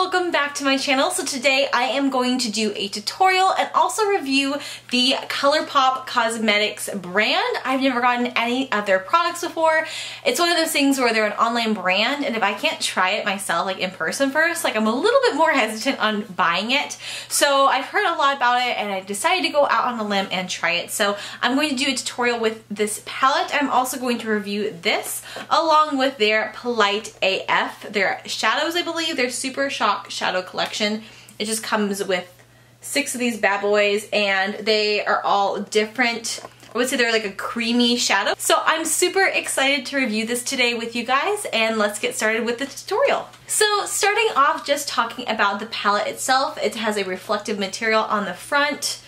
welcome back to my channel. So today I am going to do a tutorial and also review the Colourpop Cosmetics brand. I've never gotten any of their products before. It's one of those things where they're an online brand, and if I can't try it myself like in person first, like I'm a little bit more hesitant on buying it. So I've heard a lot about it and I decided to go out on a limb and try it. So I'm going to do a tutorial with this palette. I'm also going to review this along with their Polite AF, their shadows, I believe, their Super Shock Shadow Collection. It just comes with 6 of these bad boys and they are all different. I would say they're like a creamy shadow. So I'm super excited to review this today with you guys, and let's get started with the tutorial. So starting off, just talking about the palette itself, it has a reflective material on the front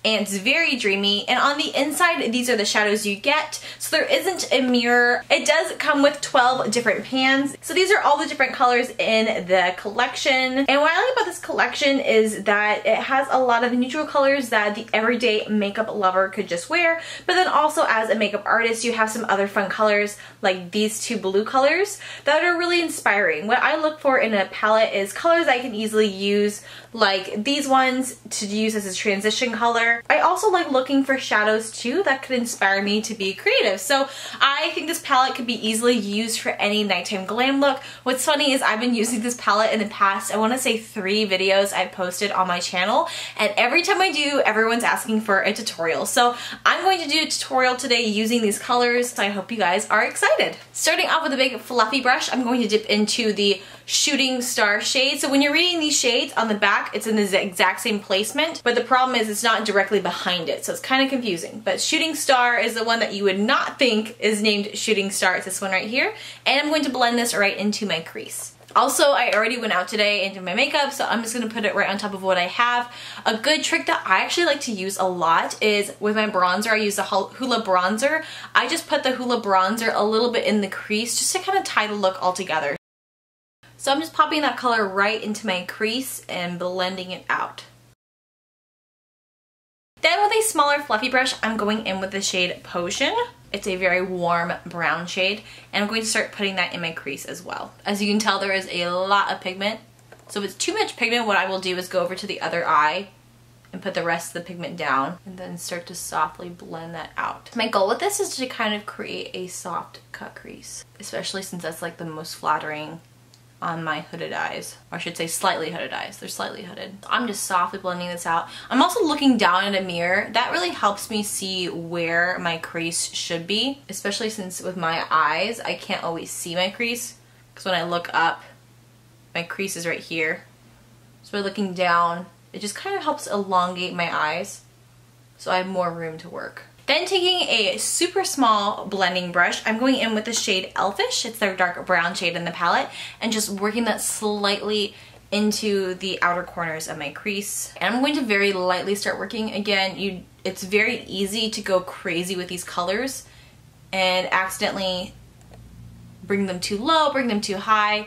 and it's very dreamy, and on the inside these are the shadows you get. So there isn't a mirror. It does come with 12 different pans. So these are all the different colors in the collection, and what I like about this collection is that it has a lot of neutral colors that the everyday makeup lover could just wear, but then also as a makeup artist you have some other fun colors like these 2 blue colors that are really inspiring. What I look for in a palette is colors I can easily use, like these ones to use as a transition color. I also like looking for shadows too that could inspire me to be creative. So I think this palette could be easily used for any nighttime glam look. What's funny is I've been using this palette in the past, I want to say 3 videos I've posted on my channel, and every time I do, everyone's asking for a tutorial. So I'm going to do a tutorial today using these colors, so I hope you guys are excited. Starting off with a big fluffy brush, I'm going to dip into the Shooting Star shade. So when you're reading these shades on the back, it's in the exact same placement, but the problem is it's not directly behind it, so it's kind of confusing. But Shooting Star is the one that you would not think is named Shooting Star. It's this one right here, and I'm going to blend this right into my crease. Also, I already went out today and did my makeup, so I'm just going to put it right on top of what I have. A good trick that I actually like to use a lot is with my bronzer. I use the Hoola bronzer. I just put the Hoola bronzer a little bit in the crease just to kind of tie the look all together. So I'm just popping that color right into my crease and blending it out. Then with a smaller fluffy brush, I'm going in with the shade Potion. It's a very warm brown shade, and I'm going to start putting that in my crease as well. As you can tell, there is a lot of pigment. So if it's too much pigment, what I will do is go over to the other eye and put the rest of the pigment down and then start to softly blend that out. My goal with this is to kind of create a soft cut crease, especially since that's like the most flattering on my hooded eyes, or I should say slightly hooded eyes. They're slightly hooded. I'm just softly blending this out. I'm also looking down at a mirror. That really helps me see where my crease should be, especially since with my eyes I can't always see my crease, because when I look up my crease is right here. So by looking down, it just kind of helps elongate my eyes so I have more room to work. Then taking a super small blending brush, I'm going in with the shade Elfish. It's their dark brown shade in the palette, and just working that slightly into the outer corners of my crease. And I'm going to very lightly start working. Again, it's very easy to go crazy with these colors and accidentally bring them too low, bring them too high.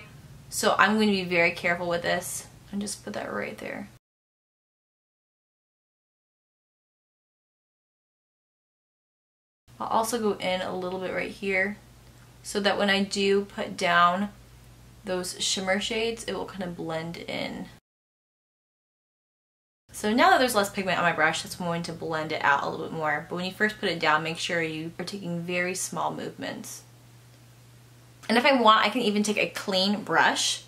So I'm going to be very careful with this and just put that right there. I'll also go in a little bit right here so that when I do put down those shimmer shades, it will kind of blend in. So now that there's less pigment on my brush, that's when I'm going to blend it out a little bit more. But when you first put it down, make sure you are taking very small movements. And if I want, I can even take a clean brush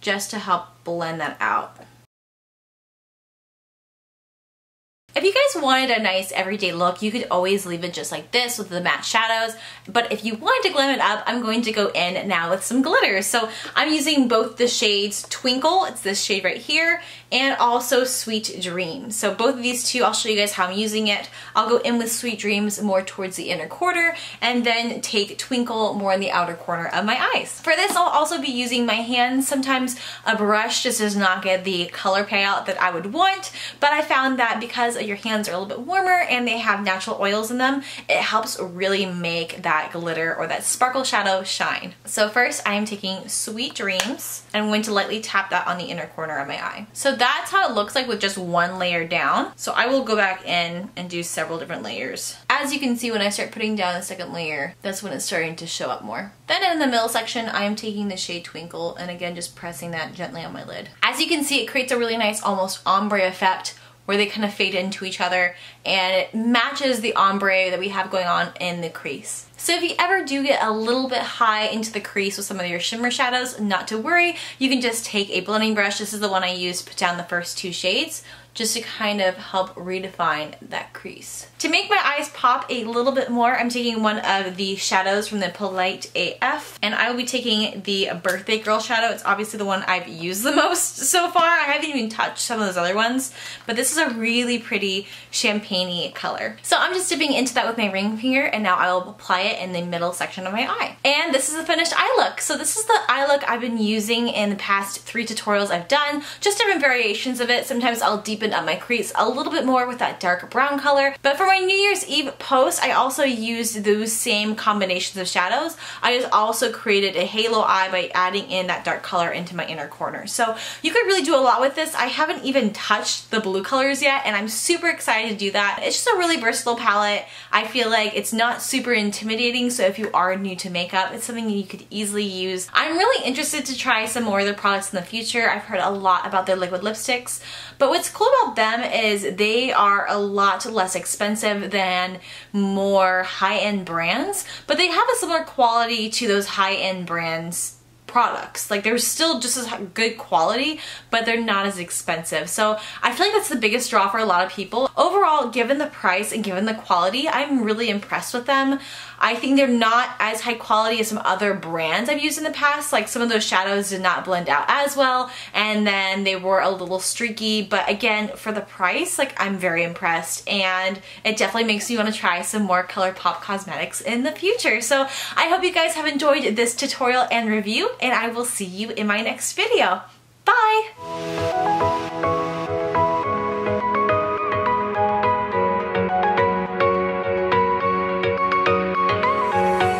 just to help blend that out. If you guys wanted a nice everyday look, you could always leave it just like this with the matte shadows, but if you wanted to glam it up, I'm going to go in now with some glitter. So I'm using both the shades Twinkle, it's this shade right here, and also Sweet Dreams. So both of these two, I'll show you guys how I'm using it. I'll go in with Sweet Dreams more towards the inner corner, and then take Twinkle more in the outer corner of my eyes. For this, I'll also be using my hands. Sometimes a brush just does not get the color payout that I would want, but I found that because your hands are a little bit warmer and they have natural oils in them, it helps really make that glitter or that sparkle shadow shine. So first I am taking Sweet Dreams and I'm going to lightly tap that on the inner corner of my eye. So that's how it looks like with just one layer down. So I will go back in and do several different layers. As you can see, when I start putting down the second layer, that's when it's starting to show up more. Then in the middle section, I am taking the shade Twinkle and again just pressing that gently on my lid. As you can see, it creates a really nice almost ombre effect where they kind of fade into each other, and it matches the ombre that we have going on in the crease. So if you ever do get a little bit high into the crease with some of your shimmer shadows, not to worry, you can just take a blending brush. This is the one I used to put down the first two shades, just to kind of help redefine that crease. To make my eyes pop a little bit more, I'm taking one of the shadows from the Polite AF, and I will be taking the Birthday Girl shadow. It's obviously the one I've used the most so far. I haven't even touched some of those other ones, but this is a really pretty champagne-y color. So I'm just dipping into that with my ring finger, and now I will apply it in the middle section of my eye. And this is the finished eye look. So this is the eye look I've been using in the past 3 tutorials I've done, just different variations of it. Sometimes I'll deepen up my crease a little bit more with that dark brown color. But for my New Year's Eve post, I also used those same combinations of shadows. I just also created a halo eye by adding in that dark color into my inner corner. So you could really do a lot with this. I haven't even touched the blue colors yet, and I'm super excited to do that. It's just a really versatile palette. I feel like it's not super intimidating, so if you are new to makeup, it's something you could easily use. I'm really interested to try some more of their products in the future. I've heard a lot about their liquid lipsticks, but what's cool about them is they are a lot less expensive than more high-end brands, but they have a similar quality to those high-end brands products. Like, they're still just as good quality, but they're not as expensive. So I feel like that's the biggest draw for a lot of people. Overall, given the price and given the quality, I'm really impressed with them. I think they're not as high quality as some other brands I've used in the past. Like, some of those shadows did not blend out as well, and then they were a little streaky, but again, for the price, like, I'm very impressed, and it definitely makes me want to try some more Colourpop Cosmetics in the future. So I hope you guys have enjoyed this tutorial and review, and I will see you in my next video. Bye!